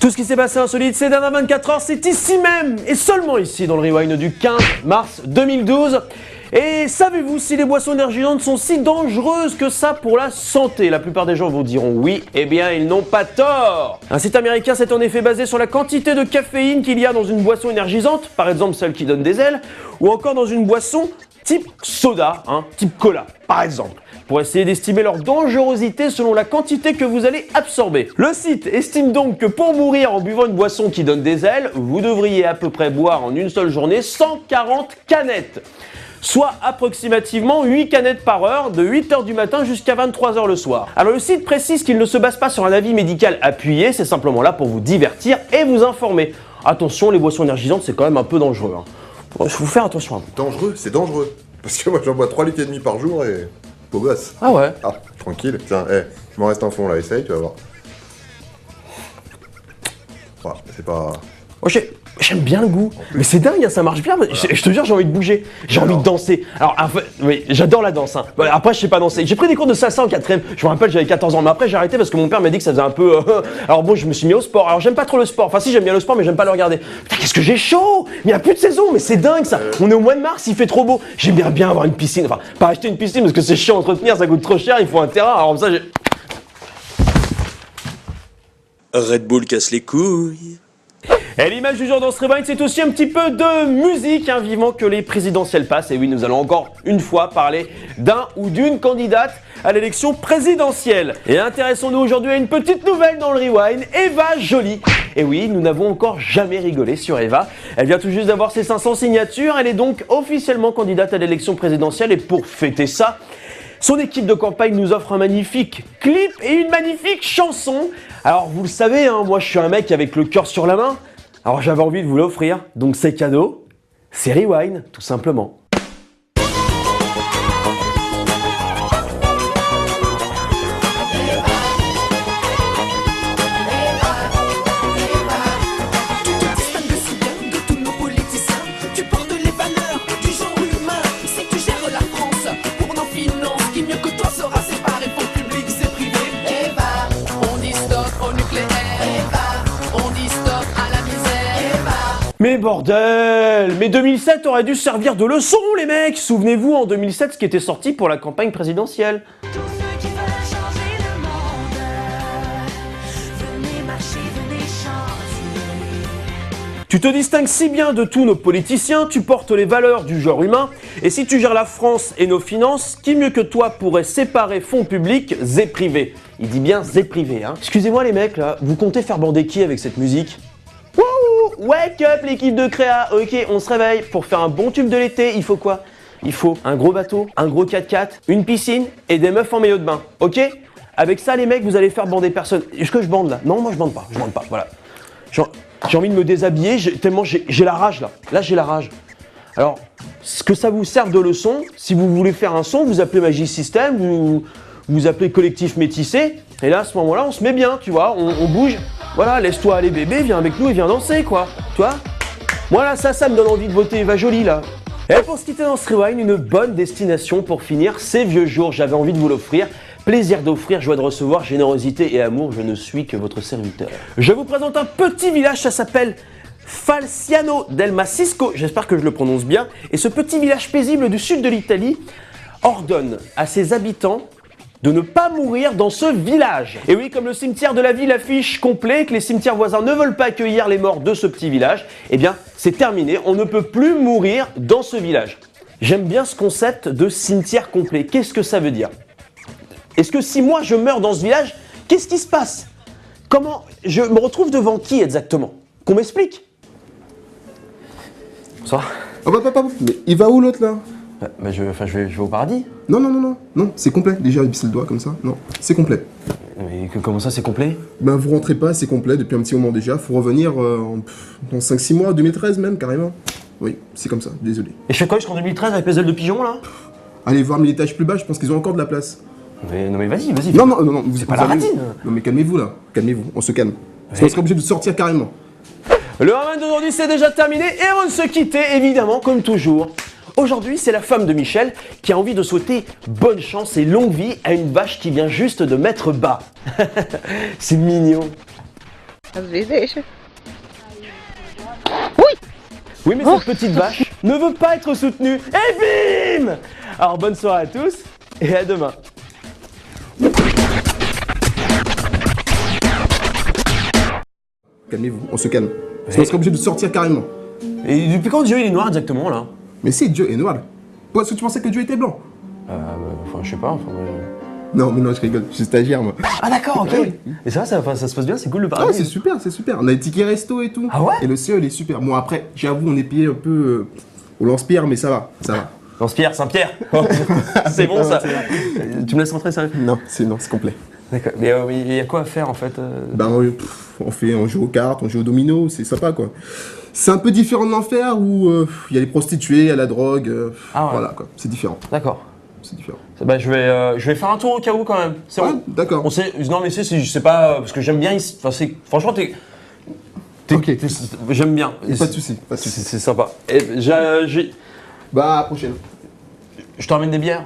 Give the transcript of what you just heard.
Tout ce qui s'est passé insolite ces dernières 24 heures, c'est ici même, et seulement ici, dans le Rewind du 15 mars 2012. Et savez-vous si les boissons énergisantes sont si dangereuses que ça pour la santé? La plupart des gens vous diront oui, eh bien ils n'ont pas tort. Un site américain s'est en effet basé sur la quantité de caféine qu'il y a dans une boisson énergisante, par exemple celle qui donne des ailes, ou encore dans une boisson type soda, type cola, par exemple, pour essayer d'estimer leur dangerosité selon la quantité que vous allez absorber. Le site estime donc que pour mourir en buvant une boisson qui donne des ailes, vous devriez à peu près boire en une seule journée 140 canettes. Soit approximativement 8 canettes par heure, de 8h du matin jusqu'à 23h le soir. Alors le site précise qu'il ne se base pas sur un avis médical appuyé, c'est simplement là pour vous divertir et vous informer. Attention, les boissons énergisantes, c'est quand même un peu dangereux. Il faut faire attention à vous. Dangereux, c'est dangereux. Parce que moi j'en bois 3,5 litres par jour et... beau gosse. Ah ouais? Ah, tranquille. Tiens, je m'en reste un fond là, essaye, tu vas voir. Ouais, c'est pas... Oh, j'aime bien le goût, mais c'est dingue, ça marche bien. Voilà. Je te jure, j'ai envie de bouger, j'ai envie de danser. Alors, oui, j'adore la danse. Après, je sais pas danser. J'ai pris des cours de salsa en 4ème. Je me rappelle, j'avais 14 ans, mais après, j'ai arrêté parce que mon père m'a dit que ça faisait un peu. Alors bon, je me suis mis au sport. Alors, j'aime pas trop le sport. Enfin, si, j'aime bien le sport, mais j'aime pas le regarder. Putain, qu'est-ce que j'ai chaud! Il n'y a plus de saison, mais c'est dingue ça. On est au mois de mars, il fait trop beau. J'aimerais bien avoir une piscine. Enfin, pas acheter une piscine parce que c'est chiant à entretenir, ça coûte trop cher. Il faut un terrain. Alors, ça, j'ai. Red Bull casse les couilles. Et l'image du jour dans ce Rewind, c'est aussi un petit peu de musique, vivement que les présidentielles passent. Et oui, nous allons encore une fois parler d'un ou d'une candidate à l'élection présidentielle. Et intéressons-nous aujourd'hui à une petite nouvelle dans le Rewind, Eva Joly. Et oui, nous n'avons encore jamais rigolé sur Eva. Elle vient tout juste d'avoir ses 500 signatures, elle est donc officiellement candidate à l'élection présidentielle. Et pour fêter ça, son équipe de campagne nous offre un magnifique clip et une magnifique chanson. Alors vous le savez, moi je suis un mec avec le cœur sur la main. Alors j'avais envie de vous l'offrir, donc c'est cadeau, c'est Rewind, tout simplement. Mais bordel! Mais 2007 aurait dû servir de leçon, les mecs! Souvenez-vous, en 2007, ce qui était sorti pour la campagne présidentielle. Tous ceux qui veulent changer le monde, venez marcher, venez chanter. Tu te distingues si bien de tous nos politiciens, tu portes les valeurs du genre humain, et si tu gères la France et nos finances, qui mieux que toi pourrait séparer fonds publics et privés? Il dit bien et privés, Excusez-moi les mecs, là, vous comptez faire bander qui avec cette musique? Wake up l'équipe de Créa, ok, on se réveille. Pour faire un bon tube de l'été, il faut quoi? Il faut un gros bateau, un gros 4x4, une piscine et des meufs en maillot de bain, ok? Avec ça les mecs, vous allez faire bander personne. Est-ce que je bande là? Non, moi je bande pas, voilà. J'ai envie de me déshabiller, tellement j'ai la rage là. Là j'ai la rage. Alors, ce que ça vous serve de leçon, si vous voulez faire un son, vous appelez Magic System, vous appelez Collectif Métissé, et là à ce moment-là on se met bien, tu vois, on bouge. Voilà, laisse-toi aller bébé, viens avec nous et viens danser quoi, tu vois. Voilà, ça me donne envie de voter Eva Joly là. Et pour se quitter dans ce Rewind, une bonne destination pour finir ces vieux jours, j'avais envie de vous l'offrir. Plaisir d'offrir, joie de recevoir, générosité et amour, je ne suis que votre serviteur. Je vous présente un petit village, ça s'appelle Falciano del Massisco, j'espère que je le prononce bien. Et ce petit village paisible du sud de l'Italie ordonne à ses habitants de ne pas mourir dans ce village. Et oui, comme le cimetière de la ville affiche complet, que les cimetières voisins ne veulent pas accueillir les morts de ce petit village, eh bien, c'est terminé, on ne peut plus mourir dans ce village. J'aime bien ce concept de cimetière complet. Qu'est-ce que ça veut dire? Est-ce que si moi je meurs dans ce village, qu'est-ce qui se passe? Comment je me retrouve devant qui exactement? Qu'on m'explique? Bonsoir. Oh papa, mais il va où l'autre là? Je vais au paradis. Non, c'est complet. Déjà, il bisse le doigt comme ça. Non, c'est complet. Mais comment ça, c'est complet? Ben, vous rentrez pas, c'est complet depuis un petit moment déjà. Faut revenir dans 5-6 mois, 2013 même, carrément. Oui, c'est comme ça, désolé. Et je fais quoi jusqu'en 2013 avec les ailes de pigeon là? Allez voir mes étages plus bas, je pense qu'ils ont encore de la place. Non mais vas-y. Non, c'est pas la ratine. Non mais calmez-vous là, calmez-vous, on se calme. Parce qu'on sera obligé de sortir carrément. Le Rewind d'aujourd'hui c'est déjà terminé et avant de se quitter, évidemment, comme toujours, aujourd'hui c'est la femme de Michel qui a envie de souhaiter bonne chance et longue vie à une vache qui vient juste de mettre bas. C'est mignon. Às vezes deixa. Oui, mais cette petite vache ne veut pas être soutenue. Et bim! Alors, bonne soirée à tous et à demain. Calmez-vous, on se calme. Sinon on serait obligé de sortir carrément. Et depuis quand Dieu il est noir exactement là? Mais si, Dieu est noir. Pourquoi est-ce que tu pensais que Dieu était blanc? Enfin, je sais pas. Non, mais non, je rigole, je suis stagiaire moi. Ah d'accord, ok. Ouais. Et ça se passe bien, c'est cool de Ah, parler. c'est super, c'est super. On a les tickets resto et tout. Ah ouais? Et le CE, il est super. Bon, après, j'avoue, on est payé un peu au lance-pierre, mais ça va, ça va. Lance-Pierre, Saint-Pierre. C'est bon ça. Tu me laisses rentrer ça? Non, c'est complet. D'accord. Mais il y a quoi à faire en fait? Ben, on joue aux cartes, on joue au domino, c'est sympa quoi. C'est un peu différent de l'enfer où il y a les prostituées, il y a la drogue, Ah ouais. voilà quoi, c'est différent. D'accord. C'est différent. Bah, je vais faire un tour au cas où quand même. C'est Ouais, bon. d'accord. On sait. Non mais je sais pas parce que j'aime bien ici. Enfin c'est. Franchement Ok. J'aime bien. Pas de soucis, pas de soucis. C'est sympa. Et Bah, à la prochaine. je te ramène des bières.